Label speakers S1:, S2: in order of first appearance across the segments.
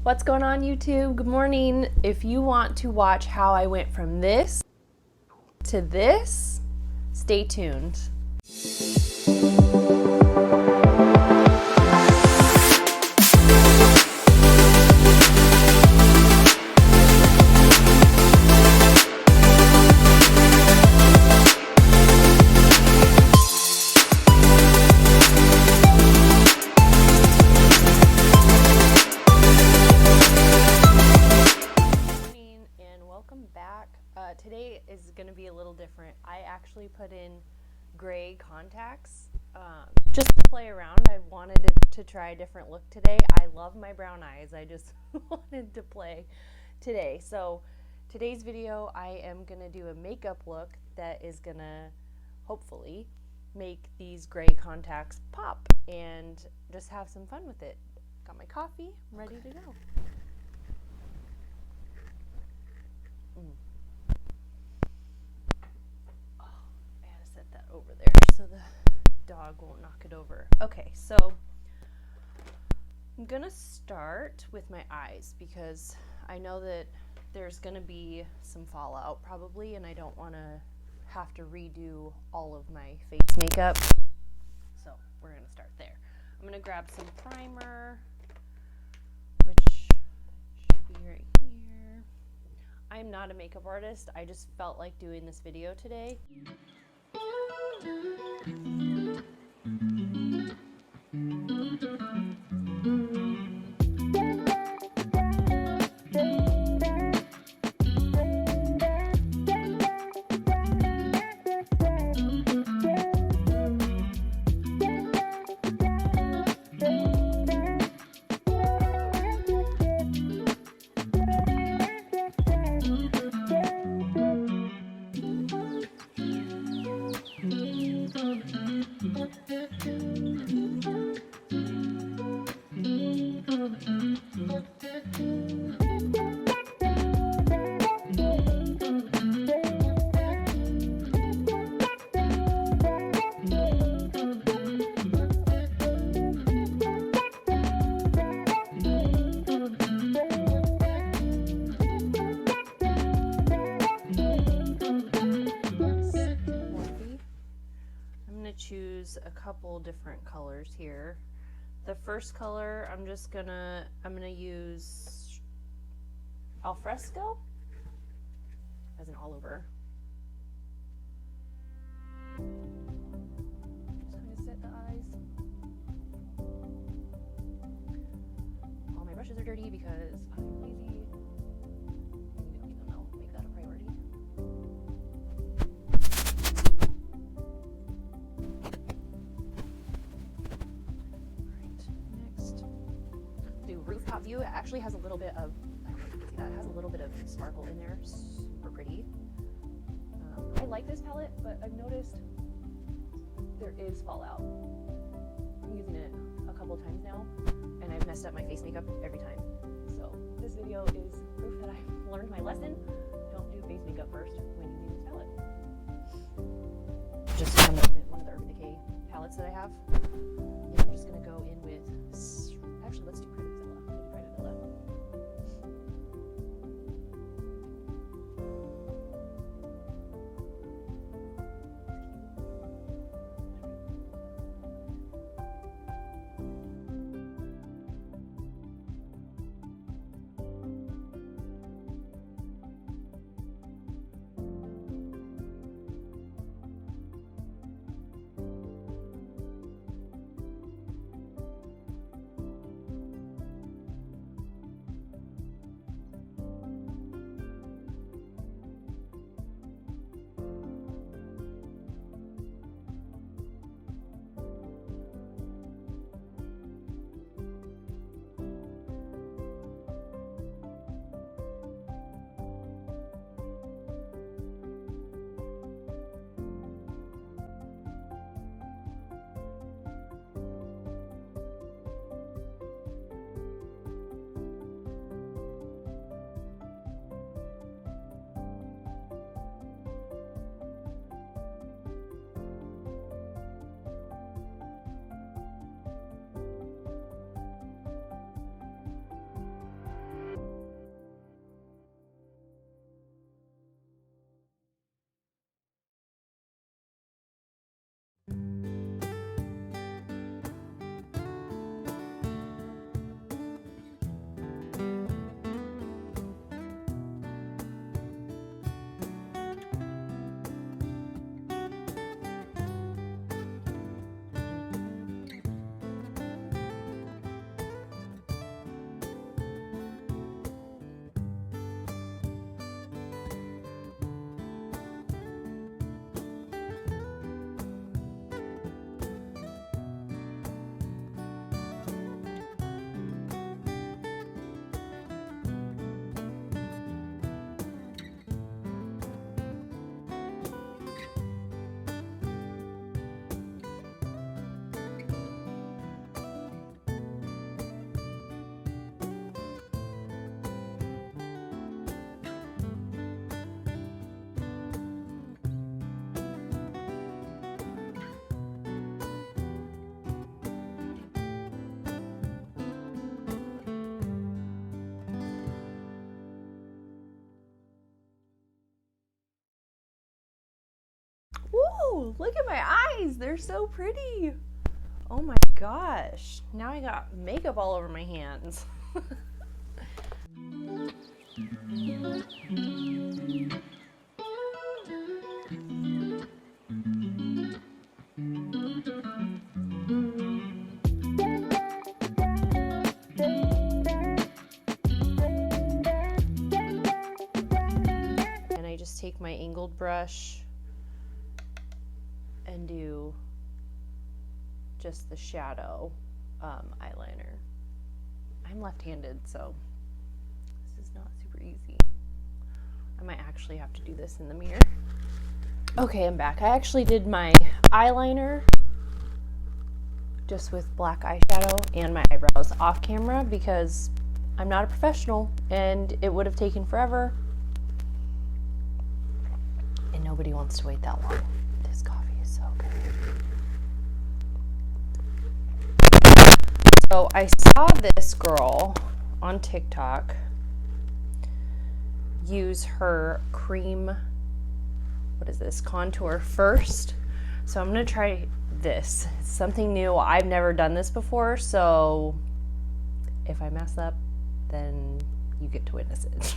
S1: What's going on, YouTube? Good morning. If you want to watch how I went from this to this, stay tuned. Today is going to be a little different. I actually put in gray contacts just to play around. I wanted to try a different look today. I love my brown eyes. I just wanted to play today. So today's video, I am going to do a makeup look that is going to hopefully make these gray contacts pop and just have some fun with it. Got my coffee, I'm ready to go. That over there so the dog won't knock it over. Okay, so I'm gonna start with my eyes because I know that there's gonna be some fallout probably, and I don't want to have to redo all of my face makeup, so we're gonna start there. I'm gonna grab some primer, which should be right here. I'm not a makeup artist, I just felt like doing this video today. Choose a couple different colors here. The first color I'm gonna use Alfresco as an all over. Just gonna set the eyes. All my brushes are dirty because I'm lazy. I need to clean them though, make that a priority. Rooftop view. It actually has a little bit of, it has a little bit of sparkle in there. Super pretty. I like this palette, but I've noticed there is fallout. I'm using it a couple times now, and I've messed up my face makeup every time. So this video is proof that I've learned my lesson. Don't do face makeup first when using this palette. Just one of the Urban Decay palettes that I have. And I'm just gonna go in with, actually let's do Private Villa. Ooh, look at my eyes. They're so pretty. Oh my gosh. Now I got makeup all over my hands. And I just take my angled brush and do just the shadow eyeliner. I'm left-handed, so this is not super easy. I might actually have to do this in the mirror. Okay, I'm back. I actually did my eyeliner just with black eyeshadow and my eyebrows off camera because I'm not a professional and it would have taken forever. And nobody wants to wait that long. This coffee is so good. So I saw this girl on TikTok use her cream, what is this, contour first. So I'm gonna try this. It's something new. I've never done this before, so if I mess up, then you get to witness it.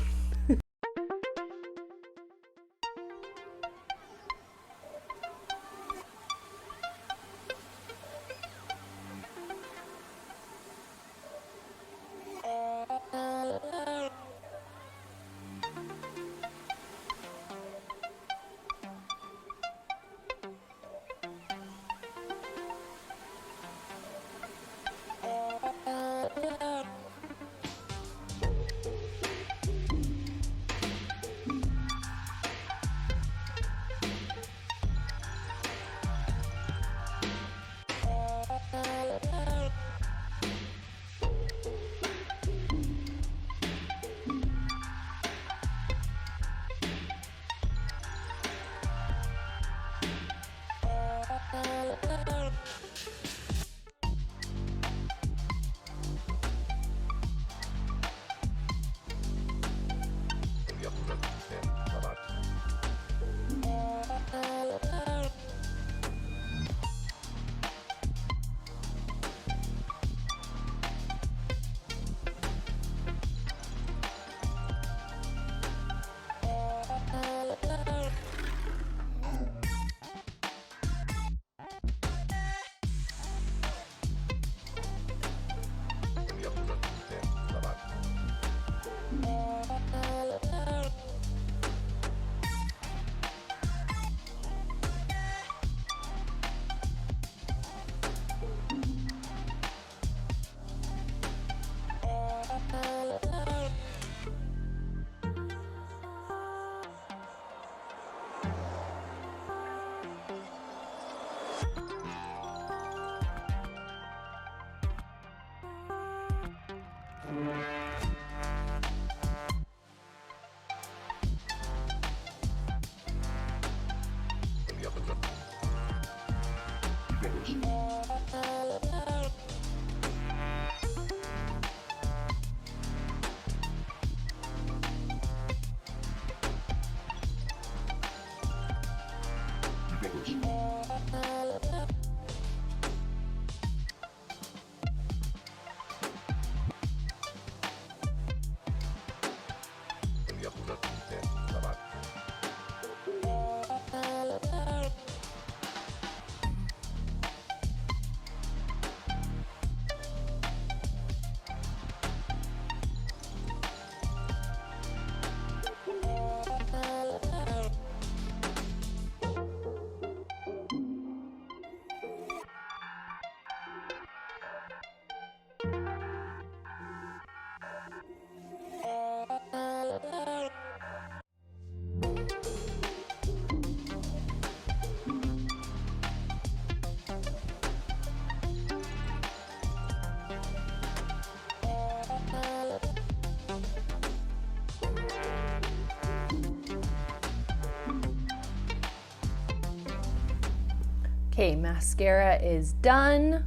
S1: Okay, mascara is done.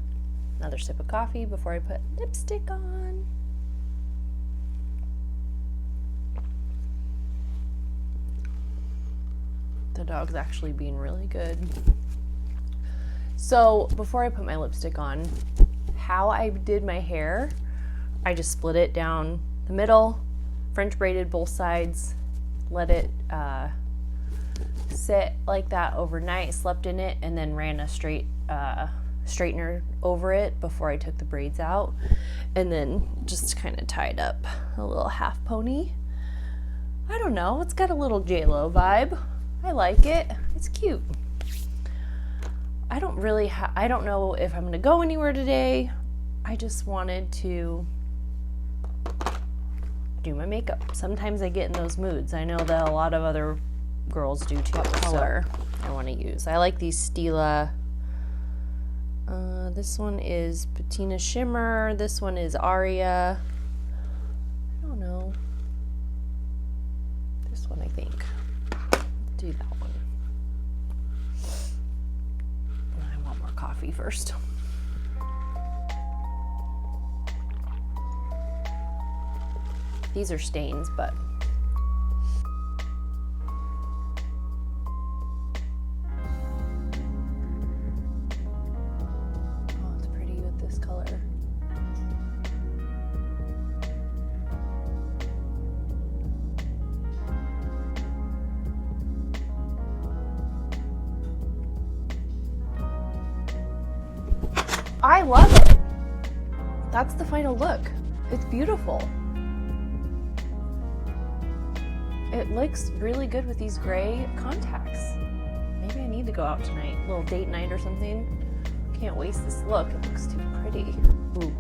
S1: Another sip of coffee before I put lipstick on. The dog's actually being really good. So before I put my lipstick on, how I did my hair, I just split it down the middle, French braided both sides, let it sit like that overnight, slept in it, and then ran a straightener over it before I took the braids out, and then just kind of tied up a little half pony. I don't know, it's got a little J-Lo vibe. I like it. It's cute. I don't know if I'm gonna go anywhere today. I just wanted to do my makeup. Sometimes I get in those moods. I know that a lot of other girls do too. What color I want to use? I like these Stila. This one is Patina Shimmer. This one is Aria. I don't know. This one, I think. Do that one. I want more coffee first. These are stains, but oh, it's pretty with this color. I love it. That's the final look. It's beautiful. It looks really good with these gray contacts. Maybe I need to go out tonight, a little date night or something. Can't waste this look. It looks too pretty. Ooh,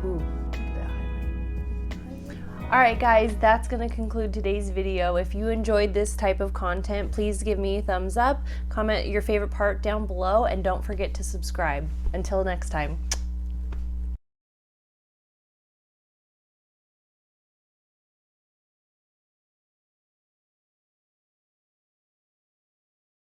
S1: ooh, look at that highlight. All right, guys, that's gonna conclude today's video. If you enjoyed this type of content, please give me a thumbs up, comment your favorite part down below, and don't forget to subscribe. Until next time.